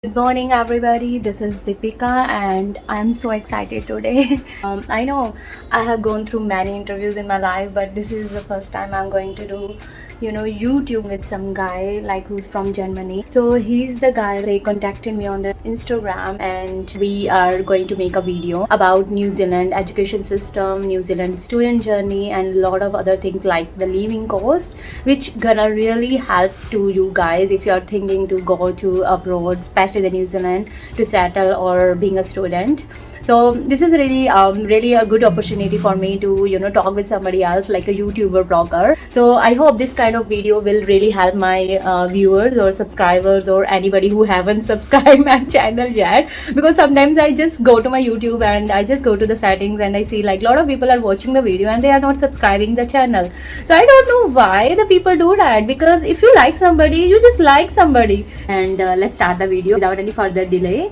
Good morning, everybody. This is Deepika, and I'm so excited today. I know I have gone through many interviews in my life, but this is the first time I'm going to do, YouTube with some guy like who's from Germany. So he's the guy. They contacted me on the Instagram, and we are going to make a video about New Zealand education system, New Zealand student journey, and a lot of other things like the living cost, which gonna really help to you guys if you are thinking to go to abroad, especially the New Zealand, to settle or being a student. So this is really a good opportunity for me to talk with somebody else like a YouTuber blogger. So I hope this kind of video will really help my viewers or subscribers or anybody who haven't subscribed my channel yet, because sometimes I just go to my YouTube and I just go to the settings and I see like a lot of people are watching the video and they are not subscribing the channel. So I don't know why the people do that, because if you like somebody, you just like somebody. And let's start the video without any further delay.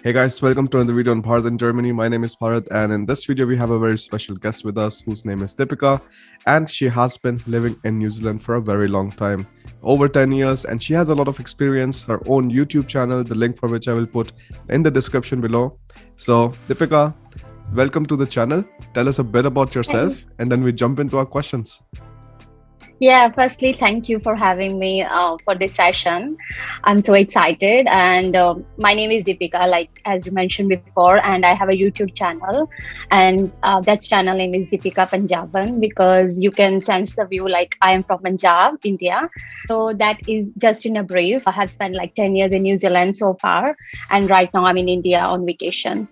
Hey guys, welcome to another video on BharatinGermany. My name is Bharat, and in this video we have a very special guest with us whose name is Deepika, and she has been living in New Zealand for a very long time, over 10 years, and she has a lot of experience, her own YouTube channel, the link for which I will put in the description below. So Deepika, welcome to the channel. Tell us a bit about yourself and then we jump into our questions. Yeah, firstly, thank you for having me for this session. I'm so excited, and my name is Deepika, like as you mentioned before, and I have a YouTube channel, and that channel name is Deepika Punjaban, because you can sense the view like I am from Punjab, India. So that is just in a brief. I have spent like 10 years in New Zealand so far, and right now I'm in India on vacation.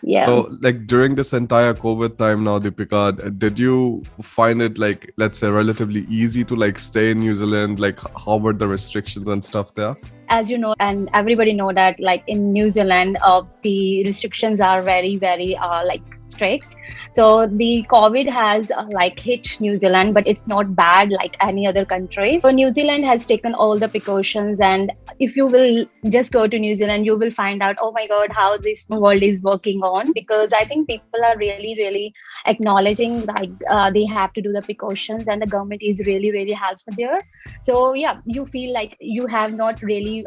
Yeah. So like during this entire COVID time now, Deepika, did you find it like, let's say, relatively easy to like stay in New Zealand? Like how were the restrictions and stuff there? As you know, and everybody know that like in New Zealand, the restrictions are very, very like strict. So the COVID has like hit New Zealand, but it's not bad like any other country. So New Zealand has taken all the precautions, and if you will just go to New Zealand, you will find out, oh my God, how this world is working on, because I think people are really, really acknowledging like they have to do the precautions, and the government is really, really helpful there. So yeah, you feel like you have not really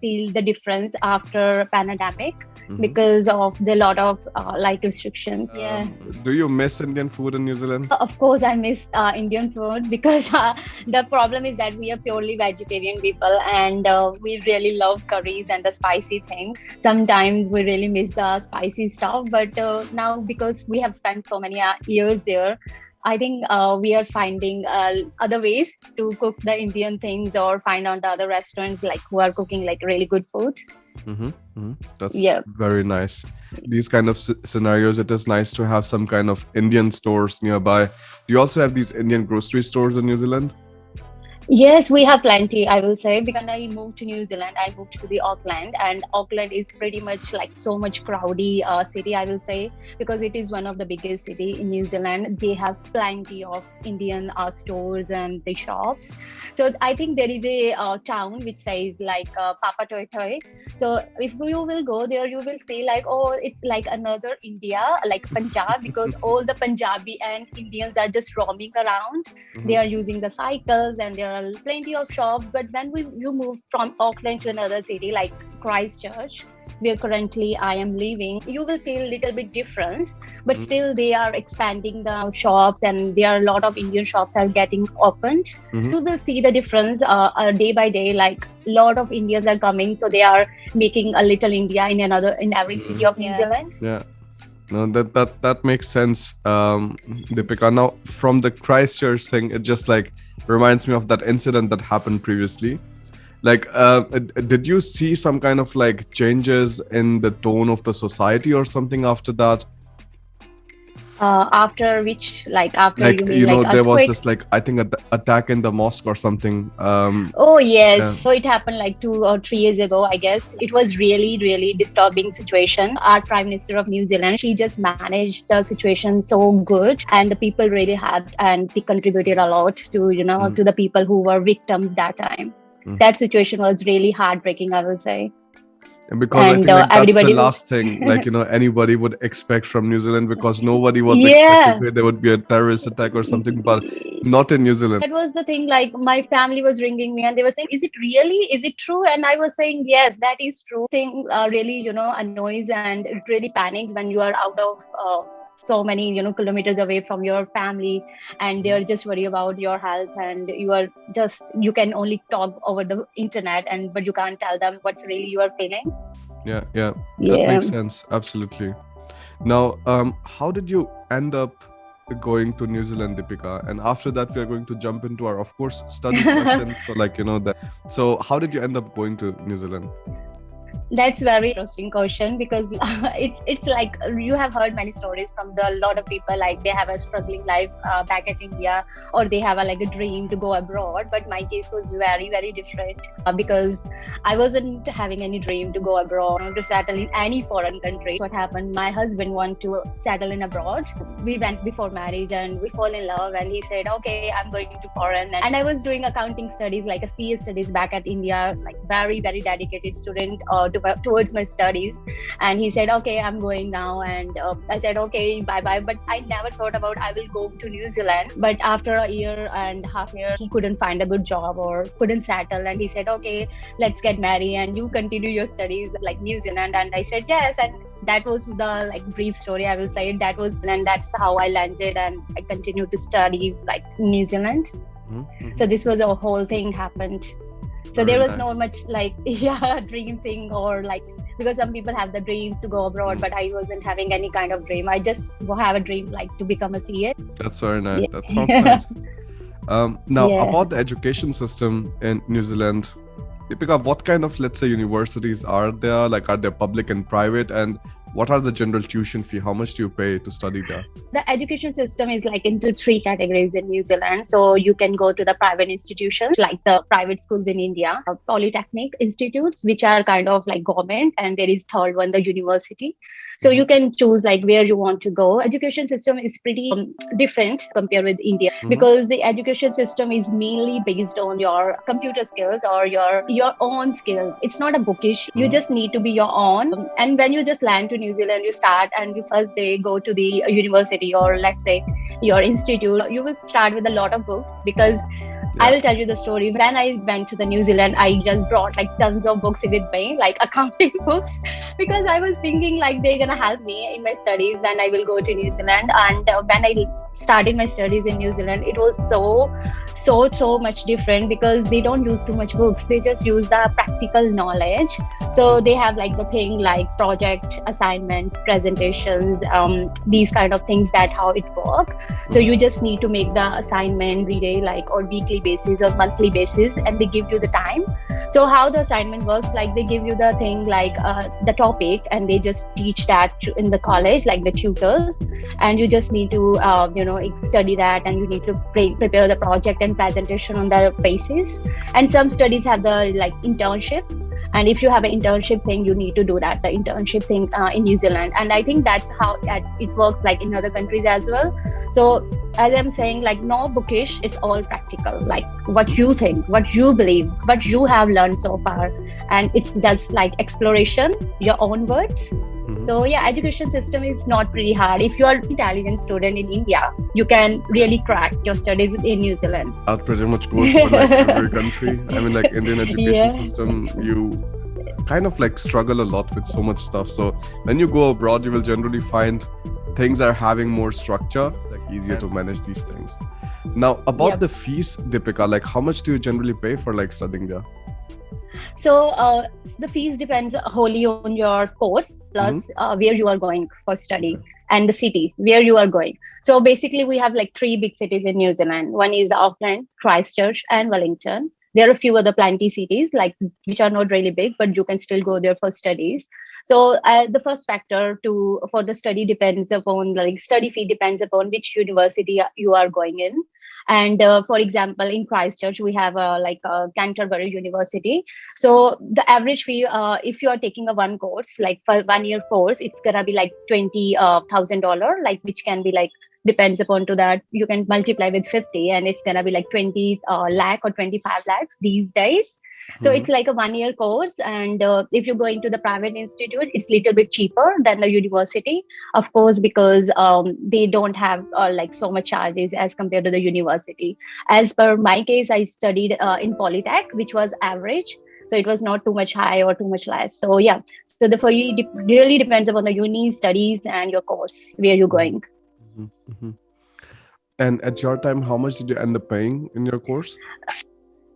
feel the difference after pandemic because of the lot of like restrictions. Yeah. Do you miss Indian food in New Zealand? Of course, I miss Indian food, because the problem is that we are purely vegetarian people, and we really love curries and the spicy things. Sometimes we really miss the spicy stuff, but now because we have spent so many years there, I think we are finding other ways to cook the Indian things, or find out the other restaurants like who are cooking like really good food. That's very nice. These kind of scenarios, it is nice to have some kind of Indian stores nearby. Do you also have these Indian grocery stores in New Zealand? Yes, we have plenty, I will say. Because I moved to New Zealand, I moved to the Auckland, and Auckland is pretty much like so much crowdy city, I will say, because it is one of the biggest city in New Zealand. They have plenty of Indian stores and the shops. So I think there is a town which says like Papa Toi Toi. So if you will go there, you will see like, oh, it's like another India, like Punjab, because all the Punjabi and Indians are just roaming around. They are using the cycles, and there are plenty of shops. But when you move from Auckland to another city like Christchurch, where currently I am living, you will feel a little bit difference, but still they are expanding the shops, and there are a lot of Indian shops are getting opened. You will see the difference day by day, like a lot of Indians are coming, so they are making a little India in every city of New Zealand. Yeah. No, that makes sense, Deepika. Now, from the Christchurch thing, it just like reminds me of that incident that happened previously. Like, did you see some kind of like changes in the tone of the society or something after that? After which, like after Like, you mean like there was earthquake? this like, I think, attack in the mosque or something. Oh yes, Yeah. so it happened like 2 or 3 years ago, I guess. It was really, really disturbing situation. Our Prime Minister of New Zealand, she just managed the situation so good, and the people really had, and they contributed a lot to to the people who were victims that time. That situation was really heartbreaking, I will say. And because I And think like that's the everybody was last thing like anybody would expect from New Zealand, because nobody was expecting yeah. that there would be a terrorist attack or something, but not in New Zealand. That was the thing. Like my family was ringing me and they were saying, "Is it really? Is it true?" And I was saying, "Yes, that is true." Thing really, annoys and it really panics when you are out of so many, kilometers away from your family, and they're just worried about your health, and you can only talk over the internet, and but you can't tell them what's really you are feeling. Yeah, that Yeah. makes sense. Absolutely. Now, how did you end up going to New Zealand, Deepika? And after that, we are going to jump into our, of course, study questions. So, like, that. So, how did you end up going to New Zealand? That's very interesting question because it's like you have heard many stories from the lot of people, like they have a struggling life back at India, or they have like a dream to go abroad. But my case was very very different because I wasn't having any dream to go abroad, to settle in any foreign country. What happened? My husband wanted to settle in abroad. We went before marriage and we fall in love, and he said, "Okay, I'm going to foreign." And I was doing accounting studies, like a CA studies back at India, like very very dedicated student towards my studies. And he said, "Okay, I'm going now." And I said, "Okay, bye bye." But I never thought about I will go to New Zealand. But after a year and half year, he couldn't find a good job or couldn't settle, and he said, "Okay, let's get married and you continue your studies like New Zealand." And I said yes. And that was the like brief story, I will say. And that's how I landed, and I continued to study like New Zealand. Mm-hmm. So this was a whole thing happened. So there was no much like dream thing, or like, because some people have the dreams to go abroad, but I wasn't having any kind of dream. I just have a dream like to become a CA. That's very nice. Yeah. That sounds nice. Now, Yeah. about the education system in New Zealand, Deepika, what kind of, let's say, universities are there? Like, are they public and private? And what are the general tuition fee? How much do you pay to study there? The education system is like into three categories in New Zealand. So you can go to the private institutions, like the private schools in India, polytechnic institutes, which are kind of like government, and there is third one, the university. So you can choose like where you want to go. Education system is pretty different compared with India, because the education system is mainly based on your computer skills or your own skills. It's not a bookish. You just need to be your own. And when you just land to New Zealand, you start and you first day go to the university, or let's say your institute, you will start with a lot of books, because I will tell you the story. When I went to the New Zealand, I just brought like tons of books with me, like accounting books, because I was thinking like they're gonna help me in my studies when I will go to New Zealand. And when I started my studies in New Zealand, it was so much different, because they don't use too much books. They just use the practical knowledge. So they have like the thing like project assignments, presentations, these kind of things, that how it works. So you just need to make the assignment every day, like on weekly basis or monthly basis, and they give you the time. So how the assignment works, like they give you the thing like the topic, and they just teach that in the college, like the tutors, and you just need to study that, and you need to prepare the project and presentation on that basis. And some studies have the like internships, and if you have an internship thing, you need to do that, the internship thing in New Zealand. And I think that's how it works like in other countries as well. So as I'm saying, like no bookish, it's all practical, like what you think, what you believe, what you have learned so far, and it's just like exploration, your own words. So yeah, education system is not pretty hard. If you are an intelligent student in India, you can really crack your studies in New Zealand. That pretty much goes for like every country. I mean, like Indian education system, you kind of like struggle a lot with so much stuff. So when you go abroad, you will generally find things are having more structure. It's like easier to manage these things. Now, about the fees, Deepika, like how much do you generally pay for like studying there? So the fees depends wholly on your course, plus where you are going for study, and the city where you are going. So basically we have like three big cities in New Zealand. One is Auckland, Christchurch, and Wellington. There are a few other plenty cities like which are not really big, but you can still go there for studies. So the first factor for the study depends upon, like study fee depends upon which university you are going in. And for example, in Christchurch, we have Canterbury University. So the average fee, if you are taking a one course, like for 1 year course, it's gonna be like $20,000, like which can be like depends upon to that. You can multiply with 50 and it's going to be like 20 lakh or 25 lakhs these days. So Mm-hmm. it's like a 1 year course. And if you go into the private institute, it's a little bit cheaper than the university, of course, because they don't have like so much charges as compared to the university. As per my case, I studied in Polytech, which was average. So it was not too much high or too much less. So yeah, so the fee really depends upon the uni studies and your course where you're going. Mm-hmm. Mm-hmm. And at your time, how much did you end up paying in your course?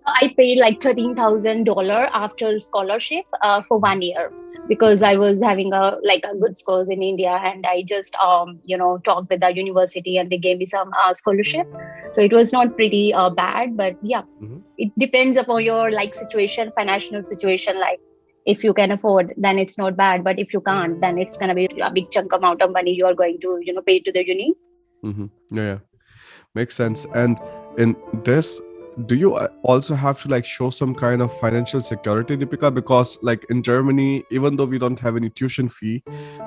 I paid like $13,000 after scholarship for 1 year, because I was having a good scores in India, and I just talked with the university and they gave me some scholarship. So it was not pretty bad, but yeah, Mm-hmm. it depends upon your like situation, financial situation. Like if you can afford, then it's not bad, but if you can't, then it's gonna be a big chunk amount of money you are going to pay to the uni. Mm-hmm. Yeah, yeah, makes sense. And in this, do you also have to like show some kind of financial security, Deepika? Because like in Germany, even though we don't have any tuition fee,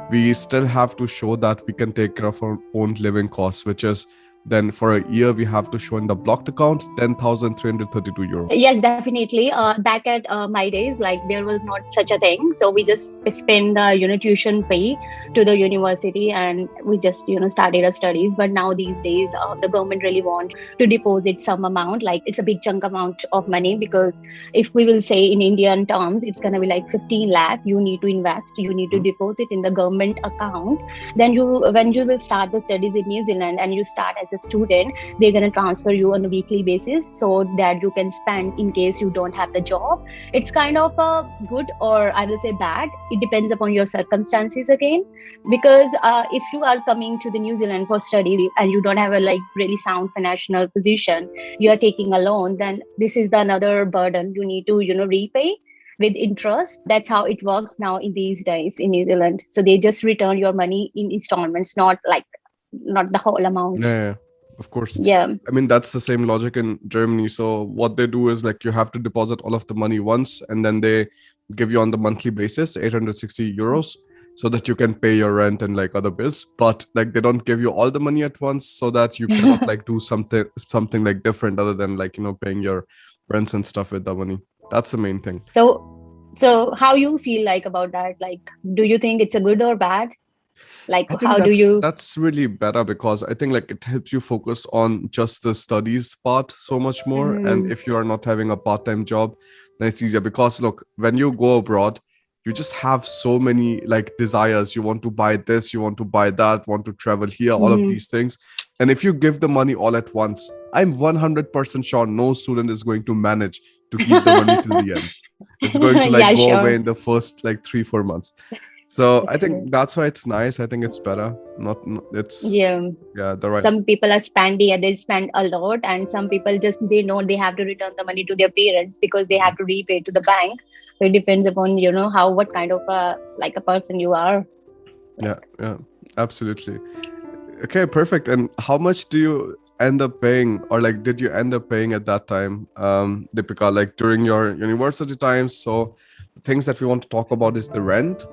we still have to show that we can take care of our own living costs, which is then for a year we have to show in the blocked account 10,332 euro. Yes, definitely. Back at my days, like there was not such a thing. So we just spend the tuition fee to the university, and we just started our studies. But now these days, the government really want to deposit some amount. Like it's a big chunk amount of money, because if we will say in Indian terms, it's gonna be like 15 lakh. You need to invest. You need to Mhm. deposit in the government account. Then when you will start the studies in New Zealand and you start as a student, they're going to transfer you on a weekly basis so that you can spend in case you don't have the job. It's kind of a good, or I will say bad. It depends upon your circumstances again, because if you are coming to the New Zealand for studies and you don't have a like really sound financial position, you are taking a loan, then this is the another burden you need to repay with interest. That's how it works now in these days in New Zealand. So they just return your money in installments, not the whole amount. Yeah, yeah, of course. Yeah. I mean, that's the same logic in Germany. So what they do is like you have to deposit all of the money once, and then they give you on the monthly basis 860 euros so that you can pay your rent and like other bills. But like they don't give you all the money at once, so that you cannot like do something like different other than like paying your rents and stuff with the money. That's the main thing. So how you feel like about that? Like, do you think it's a good or bad? Like, I think how do you? that's really better because I think like it helps you focus on just the studies part so much more. And Mm, if you are not having a part-time job, then it's easier because look, when you go abroad, you just have so many like desires. You want to buy this, you want to buy that, want to travel here, all of mm. these things. And if you give the money all at once, I'm 100% sure no student is going to manage to keep the money till the end. It's going to like Yeah, go away sure. in the first like 3-4 months. So I True. think that's why it's nice. I think it's better. It's Yeah. yeah, the right. Some people are spendy and they spend a lot, and some people just they know they have to return the money to their parents because they have to repay to the bank. So it depends upon how what kind of a person you are. Yeah, yeah, absolutely. Okay, perfect. And how much do you end up paying, or like did you end up paying at that time, Deepika, like during your university times? So the things that we want to talk about is the rent,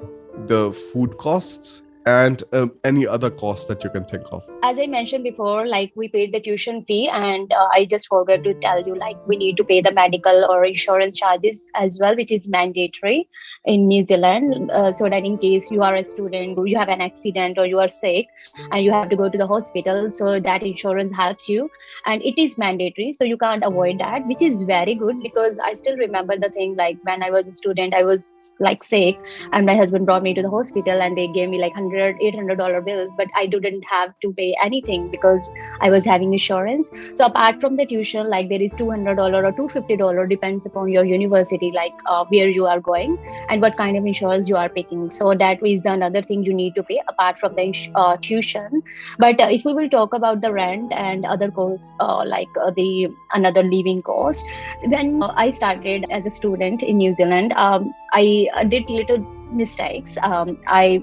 the food costs, and any other costs that you can think of. As I mentioned before, like we paid the tuition fee, and I just forgot to tell you, like we need to pay the medical or insurance charges as well, which is mandatory in New Zealand. So that in case you are a student, you have an accident or you are sick, and you have to go to the hospital, so that insurance helps you, and it is mandatory, so you can't avoid that, which is very good because I still remember the thing like when I was a student, I was like sick, and my husband brought me to the hospital and they gave me like $800 bills, but I didn't have to pay anything because I was having insurance. So apart from the tuition, like there is $200 or $250, depends upon your university, like where you are going and what kind of insurance you are picking. So that is another thing you need to pay apart from the tuition. But if we will talk about the rent and other costs, like the another living cost, when I started as a student in New Zealand, I did little mistakes.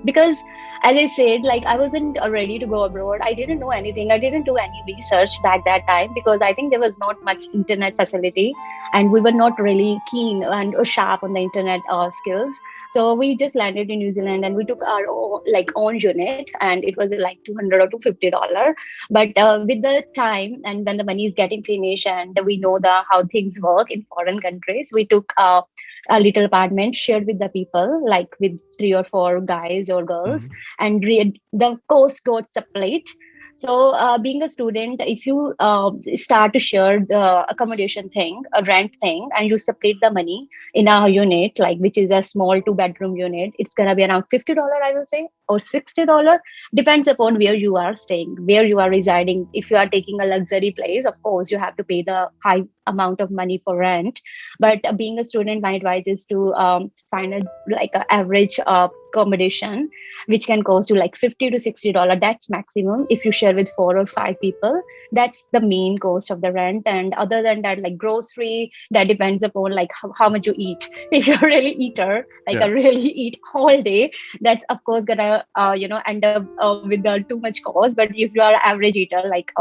Because as I said, like I wasn't ready to go abroad. I didn't know anything. I didn't do any research back that time because I think there was not much internet facility, and we were not really keen and sharp on the internet skills. So we just landed in New Zealand and we took our own unit, and it was like $200 or $250. But with the time and when the money is getting finished and we know the how things work in foreign countries, we took a little apartment shared with the people, like with three or four guys or girls, Mhm. and the cost got split. So, being a student, if you start to share the accommodation thing, a rent thing, and you split the money in a unit, like which is a small two-bedroom unit, it's gonna be around $50, I will say, or $60. Depends upon where you are staying, where you are residing. If you are taking a luxury place, of course, you have to pay the high amount of money for rent. But being a student, my advice is to find a like a average accommodation which can cost you like $50 to $60. That's maximum. If you share with four or five people, that's the main cost of the rent. And other than that, like grocery, that depends upon like how much you eat. If you're a really eater, like Yeah. a really eat all day, that's of course gonna end up with too much cost. But if you are average eater, like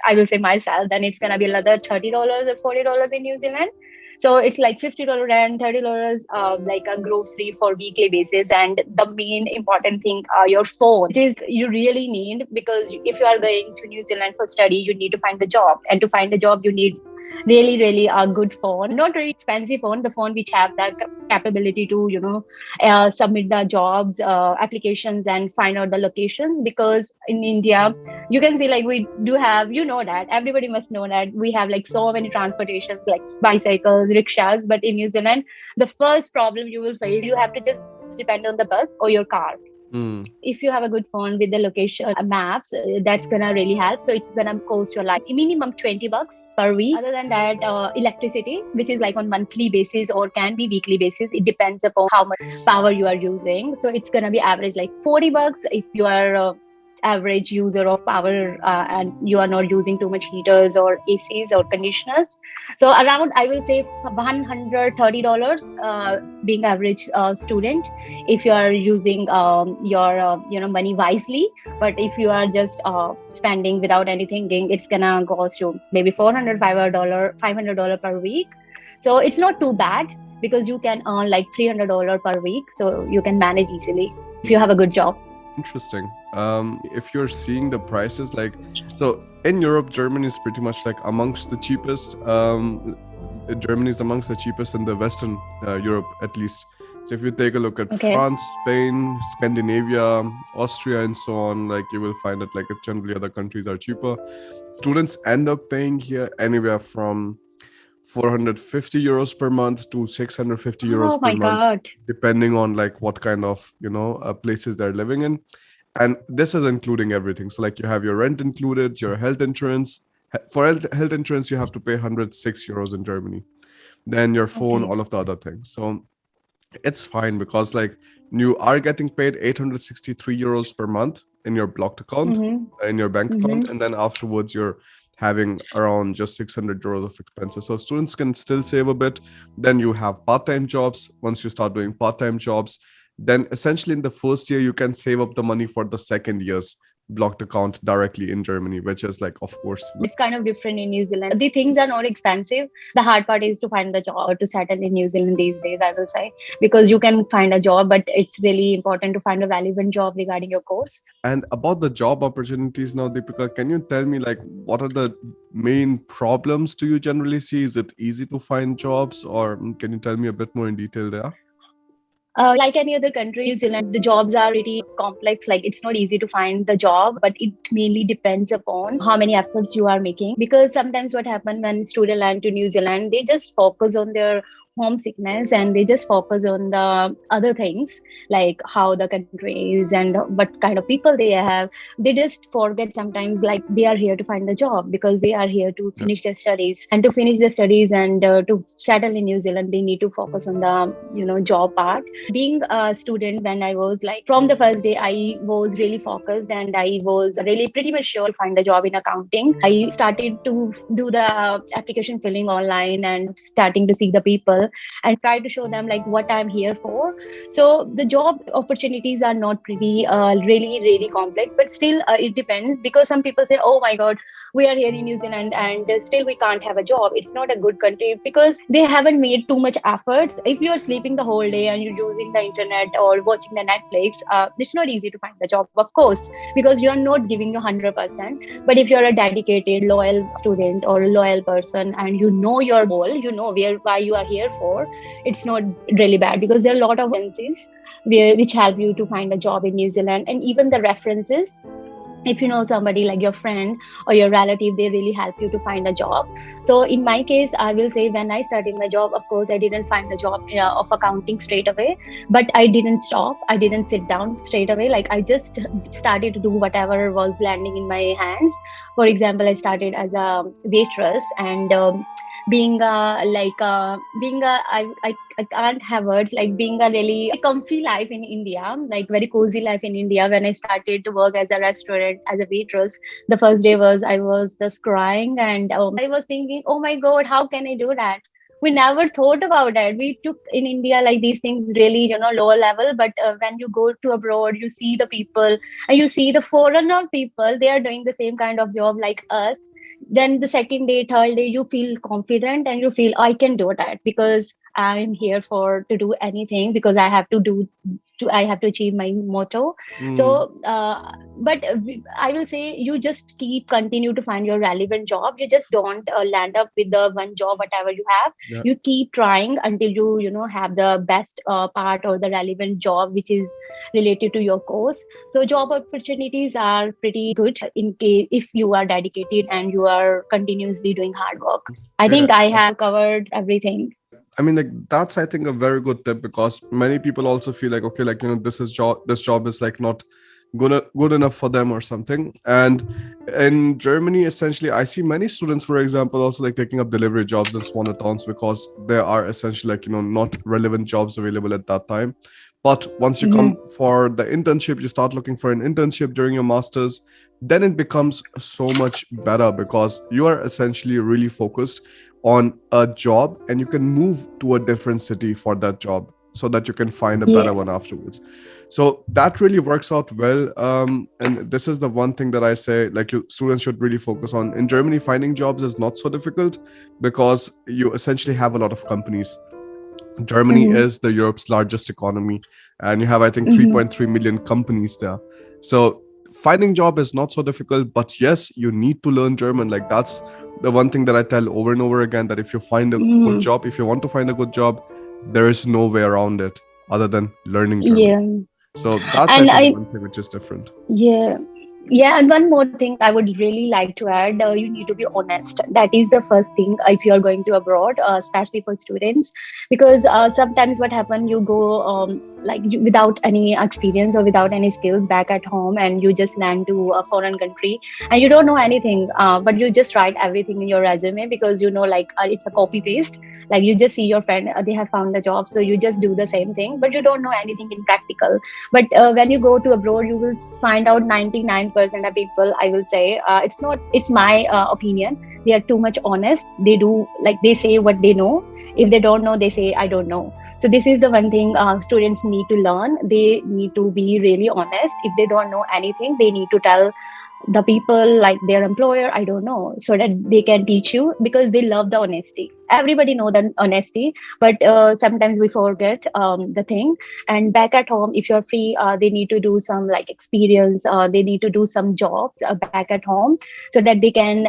I will say myself, then it's gonna be another $30 or $40 in New Zealand. So it's like $50 rent, $30 like a grocery for weekly basis, and the main important thing, your phone, which is you really need, because if you are going to New Zealand for study, you need to find the job, and to find a job, you need really a good phone, not really expensive phone, the phone which have the capability to submit the jobs applications and find out the locations. Because in India, you can see like we do have, that everybody must know that we have like so many transportations like bicycles, rickshaws. But in New Zealand, the first problem you will face, you have to just depend on the bus or your car. Mm. If you have a good phone with the location maps, that's gonna really help. So it's gonna cost you like minimum $20 per week. Other than that, electricity, which is like on monthly basis or can be weekly basis, it depends upon how much power you are using. So it's gonna be average like $40 if you are average user of power, and you are not using too much heaters or ACs or conditioners. So around, I will say, $130, being average student, if you are using your money wisely. But if you are just spending without any thinking, it's gonna cost you maybe $400 $500 per week. So it's not too bad, because you can earn like $300 per week, so you can manage easily if you have a good job. Interesting. If you're seeing the prices, like, so in Europe, Germany is pretty much like amongst the cheapest. Germany is amongst the cheapest in the Western Europe, at least. So if you take a look at Okay. France, Spain, Scandinavia, Austria, and so on, like you will find that like generally other countries are cheaper. Students end up paying here anywhere from 450 euros per month to 650 euros Oh per my month, God. depending on like what kind of places they're living in. And this is including everything. So like you have your rent included, your health insurance. For health insurance, you have to pay 106 euros in Germany. Then your phone, Okay. all of the other things. So it's fine because like you are getting paid 863 euros per month in your blocked account, Mm-hmm. in your bank account, Mm-hmm. and then afterwards you're having around just 600 euros of expenses. So students can still save a bit. Then you have part-time jobs. Once you start doing part-time jobs, then essentially in the first year you can save up the money for the second year's blocked account directly in Germany, which is like, of course, It's kind of different in New Zealand. The things are not expensive. The hard part is to find the job to settle in New Zealand these days, I will say, because you can find a job, but it's really important to find a relevant job regarding your course. And about the job opportunities now, Deepika, can you tell me like what are the main problems do you generally see? Is it easy to find jobs, or can you tell me a bit more in detail there? Like any other country, New Zealand, the jobs are pretty complex. Like it's not easy to find the job, but it mainly depends upon how many efforts you are making. Because sometimes what happens when students land to New Zealand, they just focus on their homesickness and they just focus on the other things, like how the country is and what kind of people they have. They just forget sometimes like they are here to find the job, because they are here to Yeah. finish their studies, and to finish their studies and to settle in New Zealand, they need to focus on the job part. Being a student, when I was like from the first day, I was really focused and I was really pretty much sure to find a job in accounting. I started to do the application filling online and starting to see the people, people and try to show them like what I'm here for. So the job opportunities are not pretty really complex, but still it depends, because some people say, oh my god, we are here in New Zealand and still we can't have a job. It's not a good country because they haven't made too much efforts. If you're sleeping the whole day and you're using the internet or watching the Netflix, it's not easy to find the job, of course, because you're not giving you 100%. But if you're a dedicated, loyal student or a loyal person and you know your goal, you know why you are here for, it's not really bad, because there are a lot of agencies which help you to find a job in New Zealand. And even the references, if you know somebody like your friend or your relative, they really help you to find a job. So in my case, I will say, when I started my job, of course I didn't find the job of accounting straight away, but I didn't stop, I didn't sit down straight away. Like, I just started to do whatever was landing in my hands. For example, I started as a waitress, and I can't have words, like being a really comfy life in India, like very cozy life in India. When I started to work as a restaurant as a waitress, the first day I was just crying, and I was thinking, oh my god, how can I do that? We never thought about it. We took in India like these things really, lower level. But when you go to abroad, you see the people and you see the foreigner people, they are doing the same kind of job like us. Then the second day, third day, you feel confident and you feel, I can do that, because I'm here for to do anything, because I have to achieve my motto. Mm, So but I will say, you just continue to find your relevant job. You just don't land up with the one job whatever you have. yeah. You keep trying until you have the best part or the relevant job which is related to your course. So job opportunities are pretty good in case if you are dedicated and you are continuously doing hard work. I Yeah. think I have covered everything. I mean, like, that's, I think, a very good tip, because many people also feel like, okay, like, this job is like not good enough for them or something. And in Germany, essentially, I see many students, for example, also like taking up delivery jobs in smaller towns, because there are essentially like, not relevant jobs available at that time. But once you come Mhm. for the internship, you start looking for an internship during your masters, then it becomes so much better, because you are essentially really focused on a job, and you can move to a different city for that job, so that you can find a better Yeah. one afterwards. So that really works out well. And this is the one thing that I say, like, you students should really focus on. In Germany, finding jobs is not so difficult, because you essentially have a lot of companies. Germany Mhm. is the Europe's largest economy, and you have, I think, Mhm. 3.3 million companies there. So finding job is not so difficult, but yes, you need to learn German. Like, that's the one thing that I tell over and over again, that if you find a good Mhm. job, if you want to find a good job, there is no way around it other than learning German. Yeah. So that's, I And think, I one thing which is different. Yeah. Yeah, and one more thing I would really like to add, you need to be honest. That is the first thing if you are going to abroad, especially for students, because sometimes what happens, you go without any experience or without any skills back at home, and you just land to a foreign country and you don't know anything, but you just write everything in your resume, because it's a copy paste. Like, you just see your friend, they have found a job, so you just do the same thing, but you don't know anything in practical. But when you go to abroad, you will find out 99% of people, I will say, it's my opinion, they are too much honest. They do, like, they say what they know. If they don't know, they say I don't know. So this is the one thing students need to learn. They need to be really honest. If they don't know anything, they need to tell the people, like their employer, I don't know, so that they can teach you, because they love the honesty. Everybody know the honesty, but sometimes we forget the thing. And back at home, if you're free, they need to do some like experience, they need to do some jobs back at home, so that they can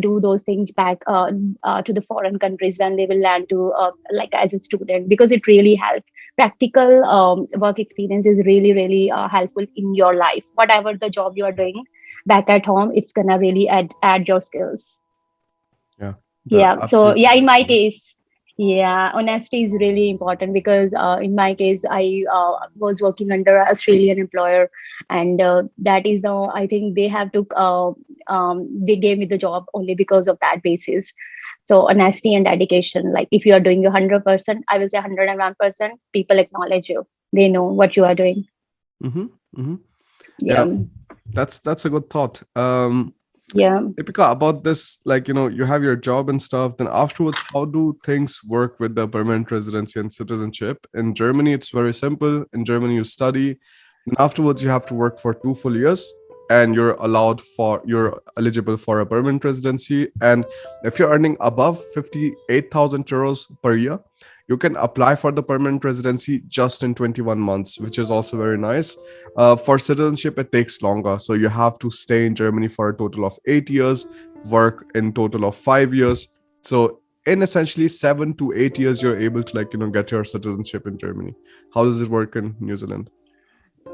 do those things back to the foreign countries when they will land to like as a student, because it really helps. Practical work experience is really helpful in your life, whatever the job you are doing back at home. It's gonna really add your skills. Yeah, that Yeah, so absolutely yeah, in makes my sense. case, yeah, honesty is really important, because in my case, I was working under an Australian employer, and that is the, I think they have to they gave me the job only because of that basis. So honesty and dedication, like if you are doing your 100%, I will say 101%, people acknowledge you, they know what you are doing. Mm-hmm, mm-hmm. Yeah. Yeah, that's a good thought. Yeah. Deepika, about this, like, you have your job and stuff, then afterwards, how do things work with the permanent residency and citizenship? In Germany, it's very simple. In Germany, you study, then afterwards, you have to work for 2 full years, and you're eligible for a permanent residency. And if you're earning above 58,000 euros per year, you can apply for the permanent residency just in 21 months, which is also very nice. For citizenship, it takes longer. So you have to stay in Germany for a total of 8 years, work in total of 5 years. So in essentially 7 to 8 years, you're able to get your citizenship in Germany. How does it work in New Zealand?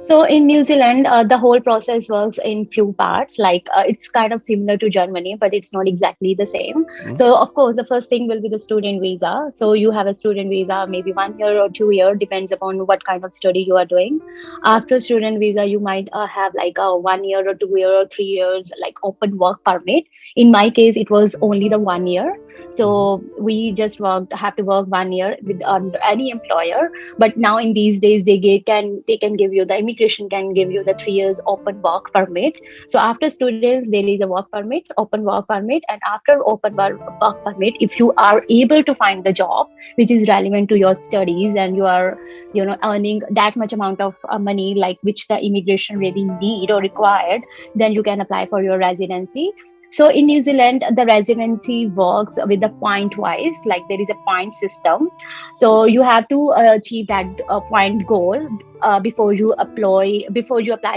So in New Zealand, the whole process works in few parts. Like it's kind of similar to Germany, but it's not exactly the same. Mhm. So of course, the first thing will be the student visa. So you have a student visa, maybe 1 year or 2 year, depends upon what kind of study you are doing. After student visa, you might have like a 1 year or 2 year or 3 years like open work permit. In my case, it was only the 1 year. Mhm. So we just have to work 1 year with any employer. But now in these days they can give you, the immigration can give you the 3 years open work permit. So after students there is a work permit, open work permit, and after work permit, if you are able to find the job which is relevant to your studies and you are earning that much amount of money like which the immigration really need or required, then you can apply for your residency. So in New Zealand, the residency works with the point wise, like there is a point system. So you have to achieve that point goal before you apply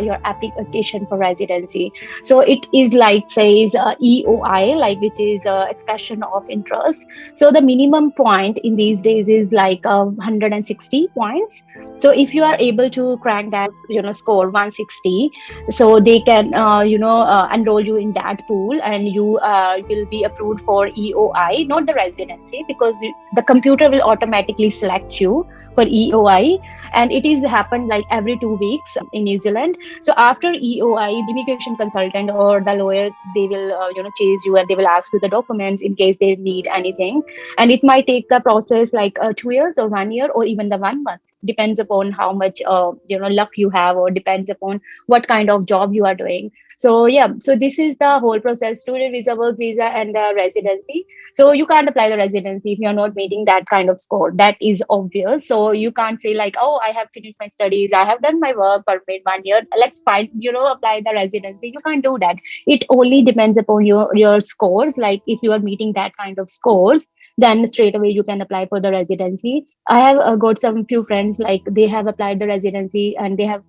your application for residency. So it is like says EOI, like which is expression of interest. So the minimum point in these days is like 160 points. So if you are able to crack that score 160, so they can enroll you in that pool, and you will be approved for EOI, not the residency, because the computer will automatically select you for EOI, and it is happened like every 2 weeks in New Zealand. So after EOI, the immigration consultant or the lawyer, they will chase you and they will ask you the documents in case they need anything, and it might take the process like 2 years or 1 year or even the 1 month, depends upon how much luck you have, or depends upon what kind of job you are doing. So yeah, so this is the whole process: student visa, work visa, and the residency. So you can't apply the residency if you're not meeting that kind of score. That is obvious. So you can't say like, oh, I have finished my studies, I have done my work permit 1 year, let's find apply the residency. You can't do that. It only depends upon your scores. Like if you are meeting that kind of scores, then straight away you can apply for the residency. I have got some few friends, like they have applied the residency and they have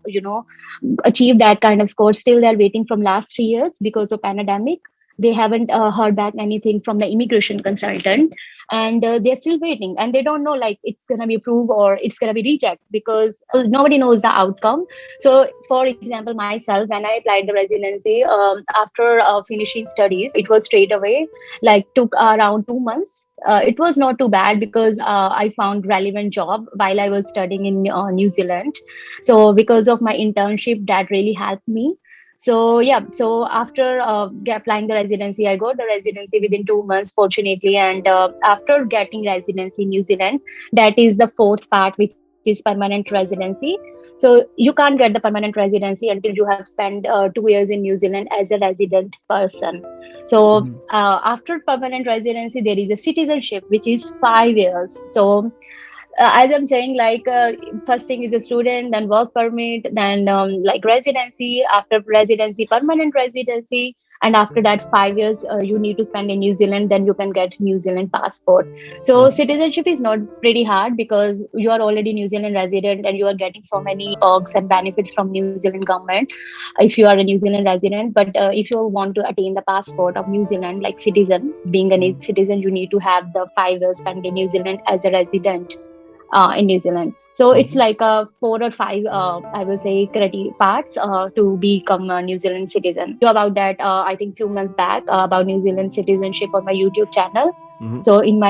achieve that kind of score. Still they're waiting from last 3 years because of pandemic. They haven't heard back anything from the immigration consultant, and they're still waiting, and they don't know like it's going to be approved or it's going to be rejected, because nobody knows the outcome. So for example, myself, when I applied the residency, after finishing studies, it was straight away, like took around 2 months. It was not too bad because I found relevant job while I was studying in New Zealand. So because of my internship, that really helped me. So yeah, so after applying the residency, I got the residency within 2 months, fortunately. And after getting residency in New Zealand, that is the fourth part, which is permanent residency. So you can't get the permanent residency until you have spent 2 years in New Zealand as a resident person. So Mhm. after permanent residency, there is a citizenship, which is 5 years. So as I'm saying, like first thing is a student, then work permit, then like residency, after residency, permanent residency, and after that 5 years you need to spend in New Zealand, then you can get New Zealand passport. So Mhm. citizenship is not pretty hard because you are already New Zealand resident and you are getting so many perks and benefits from New Zealand government if you are a New Zealand resident. But if you want to attain the passport of New Zealand, like citizen, being a Mhm. citizen, you need to have the 5 years spent in New Zealand as a resident in New Zealand. So it's Mhm. like 4 or 5, I will say, criteria parts to become a New Zealand citizen. About that, I think few months back about New Zealand citizenship on my YouTube channel. Mhm. So in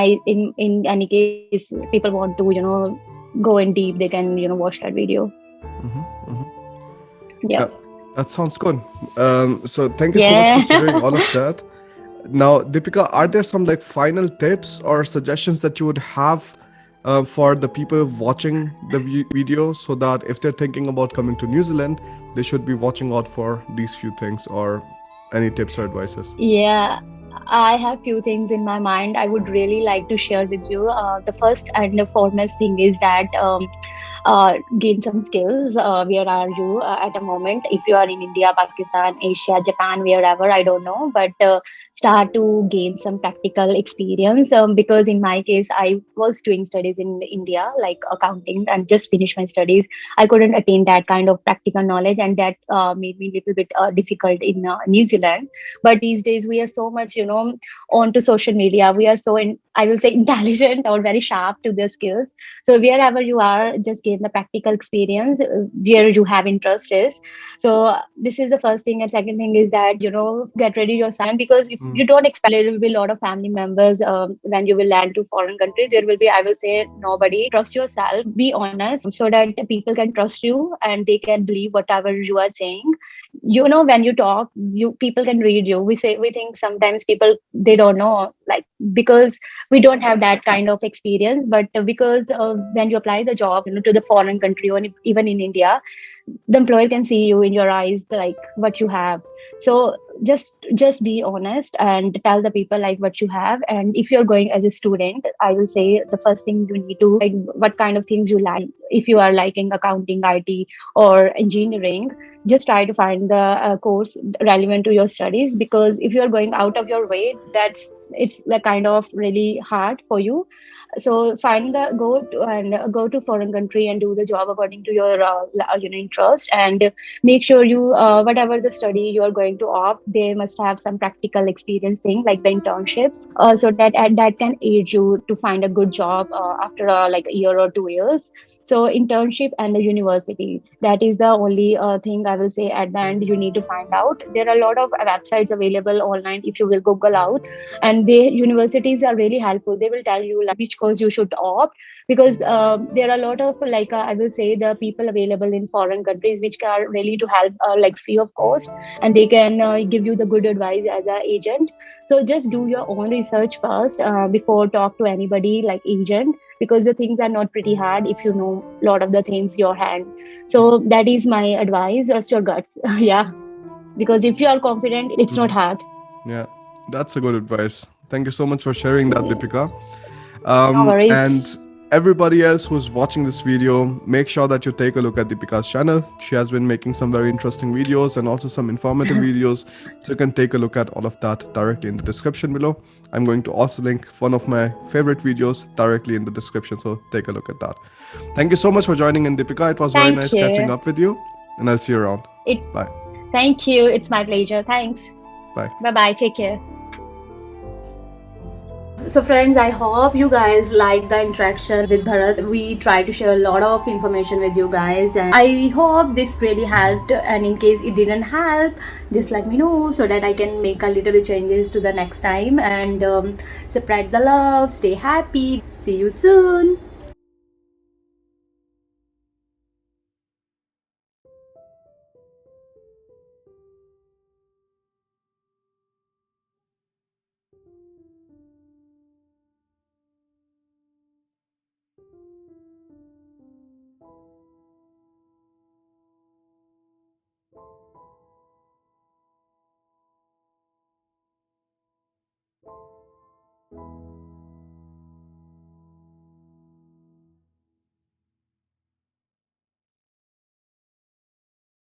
any case, people want to go in deep, they can watch that video. Mhm. Mhm. Yeah, Yeah, that sounds good. So thank you so much for sharing yeah. all of that. Now, Deepika, are there some like final tips or suggestions that you would have for the people watching the video, so that if they're thinking about coming to New Zealand, they should be watching out for these few things, or any tips or advices? Yeah, I have few things in my mind I would really like to share with you. The first and the foremost thing is that gain some skills. Where are you at a moment? If you are in India, Pakistan, Asia, Japan, wherever, I don't know, but start to gain some practical experience. Because in my case, I was doing studies in India, like accounting, and just finished my studies. I couldn't attain that kind of practical knowledge, and that made me a little bit difficult in New Zealand. But these days, we are so much, onto social media. We are so, I will say, intelligent or very sharp to the skills. So wherever you are, just gain the practical experience where you have interest is. So this is the first thing. And second thing is that, get ready yourself, because if Mm, you don't expect, there will be a lot of family members when you will land to foreign countries. There will be, I will say, nobody. Trust yourself, be honest, so that people can trust you and they can believe whatever you are saying. When you talk, you people can read you. We think sometimes people, they don't know, like, because we don't have that kind of experience. But because when you apply the job, to the foreign country, or even in India, the employer can see you in your eyes, like what you have. So just be honest and tell the people like what you have. And if you're going as a student, I will say the first thing you need to, like, what kind of things you like. If you are liking accounting, IT, or engineering, just try to find the course relevant to your studies, because if you are going out of your way, that's it's like kind of really hard for you. So find the go to foreign country and do the job according to your interest. And make sure you, whatever the study you are going to opt, they must have some practical experience thing, like the internships, so that that can aid you to find a good job after like a year or 2 years. So internship and the university, that is the only thing I will say. At the end, you need to find out. There are a lot of websites available online if you will google out. And the universities are really helpful. They will tell you like which course you should opt, because there are a lot of, like, I will say, the people available in foreign countries which are really to help, like, free of cost. And they can give you the good advice as an agent. So just do your own research first before talk to anybody like agent, because the things are not pretty hard if you know a lot of the things your hand. So that is my advice. Trust your guts. Yeah, because if you are confident, it's not mhm. hard. Yeah, that's a good advice. Thank you so much for sharing that, Yeah. Deepika. No And worries. everybody else who's watching this video, make sure that you take a look at Deepika's channel. She has been making some very interesting videos and also some informative videos. So you can take a look at all of that directly in the description below. I'm going to also link one of my favorite videos directly in the description. So take a look at that. Thank you so much for joining in, Deepika. It was very Thank nice catching you. up with you. And I'll see you around. It. Bye. Thank you. It's my pleasure. Thanks. Bye. Bye bye. Take care. So friends, I hope you guys like the interaction with Bharat. We try to share a lot of information with you guys, and I hope this really helped. And in case it didn't help, just let me know so that I can make a little bit changes to the next time. And spread the love, stay happy, see you soon.